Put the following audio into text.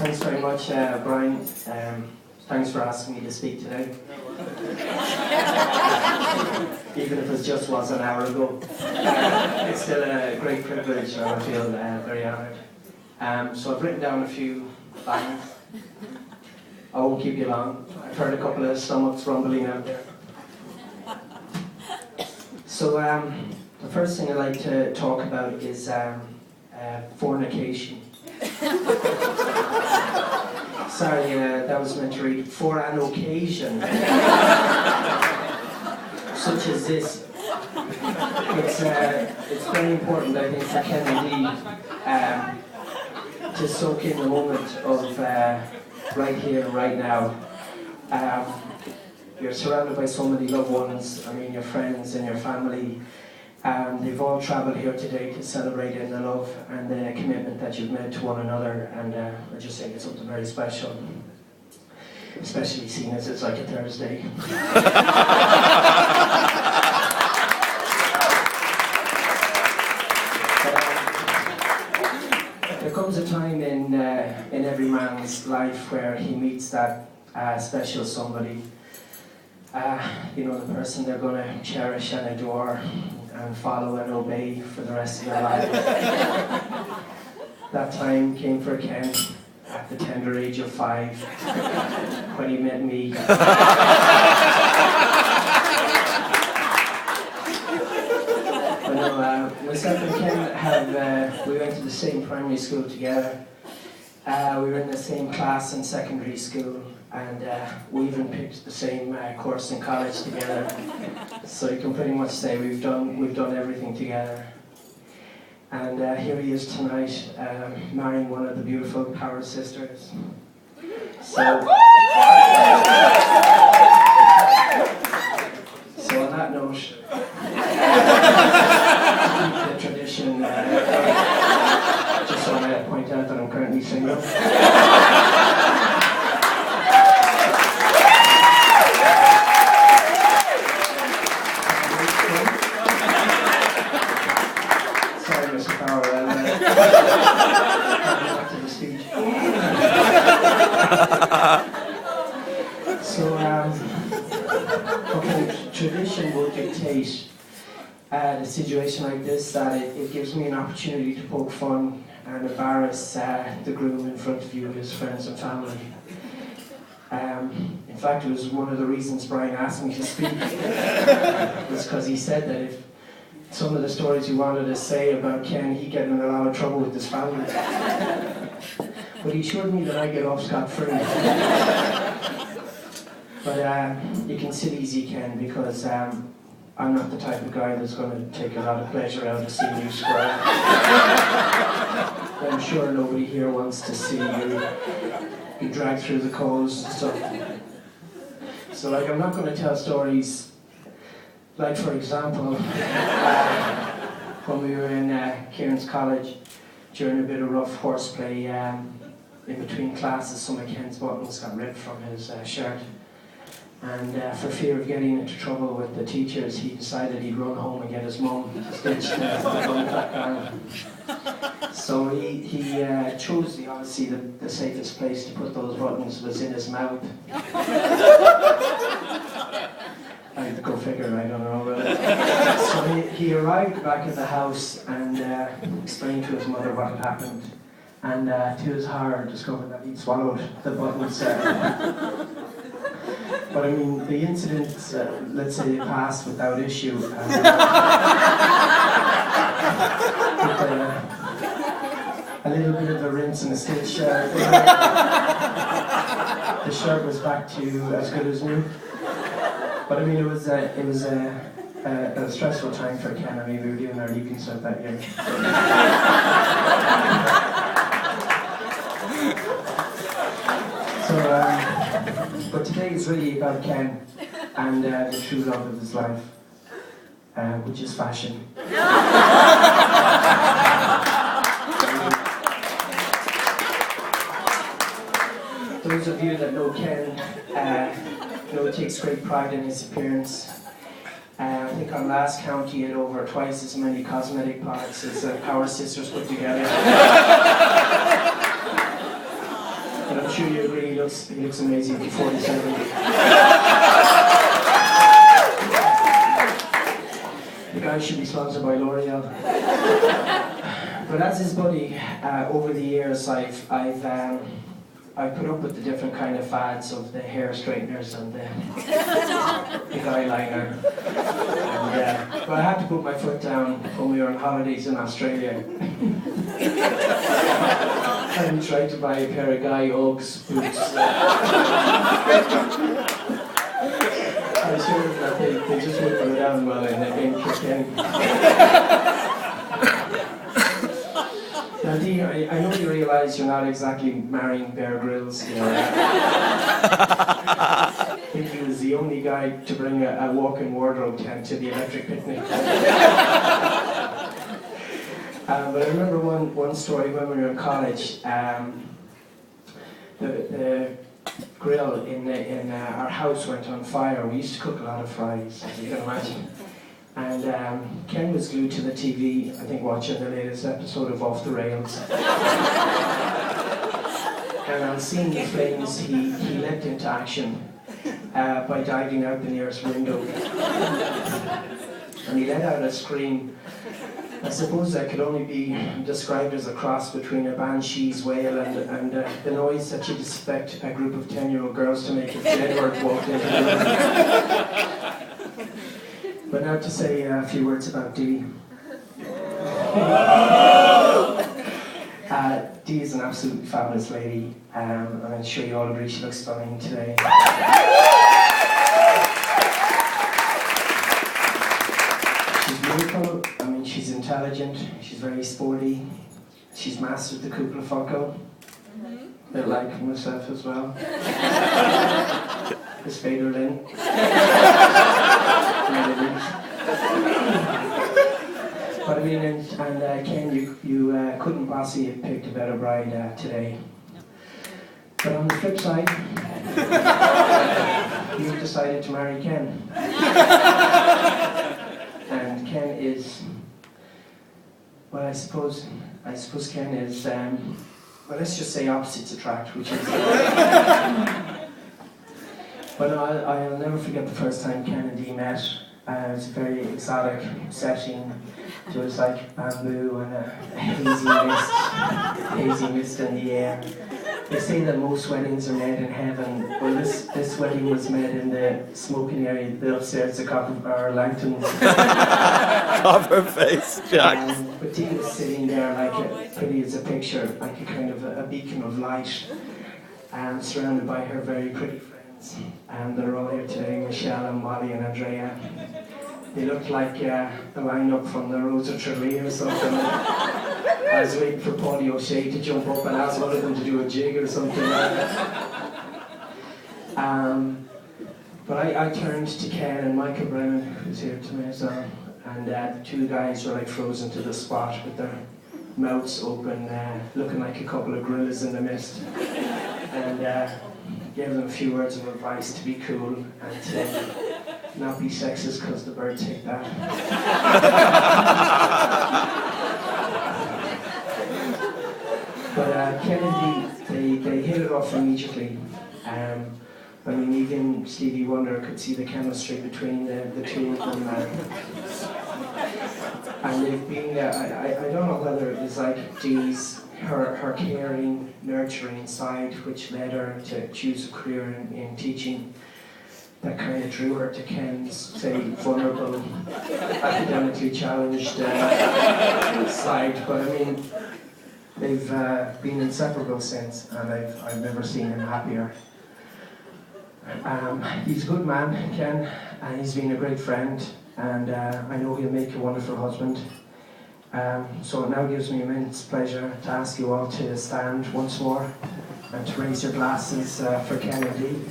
Thanks very much, Brian. Thanks for asking me to speak today. Even if it just was an hour ago. It's still a great privilege and I feel very honoured. So I've written down a few lines. I won't keep you long. I've heard a couple of stomachs rumbling out there. So the first thing I'd like to talk about is fornication. Sorry, that was meant to read, for an occasion such as this. It's very important, I think, for Kennedy to soak in the moment of right here, right now. You're surrounded by so many loved ones, I mean your friends and your family. They've all travelled here today to celebrate in the love and the commitment that you've made to one another, and I just think it's something very special, especially seeing as it's like a Thursday. There comes a time in every man's life where he meets that special somebody. You know, the person they're going to cherish and adore and follow and obey for the rest of their lives. That time came for Ken at the tender age of 5 when he met me. Myself and Ken we went to the same primary school together. We were in the same class in secondary school, and we even picked the same course in college together. So you can pretty much say we've done everything together. And here he is tonight, marrying one of the beautiful Power sisters. So on that note, to keep the tradition, just want to point out that I'm currently single. Sorry, Mr. Power, back to the speech. So, okay, tradition will dictate a situation like this, that it gives me an opportunity to poke fun and embarrass the groom in front of you, his friends and family. In fact, it was one of the reasons Brian asked me to speak. was because he said that if some of the stories he wanted to say about Ken, he'd get in a lot of trouble with his family. But he assured me that I get off scot-free. But you can sit easy, Ken, because I'm not the type of guy that's going to take a lot of pleasure out of seeing you squirm. I'm sure nobody here wants to see you be dragged through the coals and stuff. So, like, I'm not going to tell stories, like, for example, when we were in Kieran's college, during a bit of rough horseplay in between classes, some of Ken's buttons got ripped from his shirt. And for fear of getting into trouble with the teachers, he decided he'd run home and get his mum to stitch the button back on. So he chose obviously the safest place to put those buttons was in his mouth. I had to go figure, I don't know. So he arrived back at the house and explained to his mother what had happened. And to his horror, discovered that he'd swallowed the buttons. But I mean, the incident, let's say, it passed without issue. With, a little bit of a rinse and a stitch. The shirt was back to as good as new. But I mean, it was a stressful time for Ken. I mean, we were doing our leaving cert that year. So, but today is really about Ken and the true love of his life, which is fashion. Those of you that know Ken know he takes great pride in his appearance. I think on last count he had over twice as many cosmetic products as Power Sisters put together. He looks amazing for 47. The guy should be sponsored by L'Oreal. But as his buddy, over the years, I've put up with the different kind of fads of the hair straighteners and the eyeliner. And, but I had to put my foot down when we were on holidays in Australia. And tried to buy a pair of Guy Uggs boots. I'm sure that they just wouldn't go down well in Killkenny. Now, Dee, I know you realise you're not exactly marrying Bear Grylls, you know. I think he was the only guy to bring a walk-in wardrobe tent to the electric picnic. But I remember one story when we were in college. The grill in our house went on fire. We used to cook a lot of fries, as you can imagine. And Ken was glued to the TV, I think watching the latest episode of Off the Rails. And on seeing the flames, he leapt into action by diving out the nearest window. And he let out a scream. I suppose that could only be described as a cross between a banshee's wail and the noise that you'd expect a group of 10-year-old girls to make if Edward walked into the room. But now to say a few words about Dee. Dee is an absolutely fabulous lady, and I'm sure you all agree she looks stunning today. She's beautiful, I mean she's intelligent, she's very sporty, she's mastered the Kukla Funko, a bit like myself as well. The Spader Lynn. But I mean, and Ken, you couldn't possibly have picked a better bride today. But on the flip side, you've decided to marry Ken. And Ken is, well, I suppose Ken is, well, let's just say opposites attract, which is. But no, I'll never forget the first time Ken and Dee met. It was a very exotic setting. There was like bamboo and a hazy mist in the air. They say that most weddings are made in heaven. Well, this wedding was made in the smoking area, the upstairs, the Langtons. Copperface Jack. But Dee was sitting there like pretty as a picture, like a kind of a beacon of light, and surrounded by her very pretty friends. And they're all here today, Michelle and Molly and Andrea. They looked like the lineup from the Rose of Tralee or something. I was waiting for Paulie O'Shea to jump up and ask one of them to do a jig or something like that. But I turned to Ken and Michael Brown, who's here tonight as well, and the two guys were like frozen to the spot with their mouths open, looking like a couple of gorillas in the mist. And gave them a few words of advice to be cool and to not be sexist because the birds hate that. But Ken and Dee, they hit it off immediately. I mean, even Stevie Wonder could see the chemistry between the two of them. And they've been, I don't know whether it was like Dee's, her caring, nurturing side, which led her to choose a career in teaching, that kind of drew her to Ken's, say, vulnerable, academically challenged side. But I mean, they've been inseparable since, and I've never seen him happier. He's a good man, Ken, and he's been a great friend, and I know he'll make a wonderful husband. So it now gives me immense pleasure to ask you all to stand once more and to raise your glasses for Ken and Dee.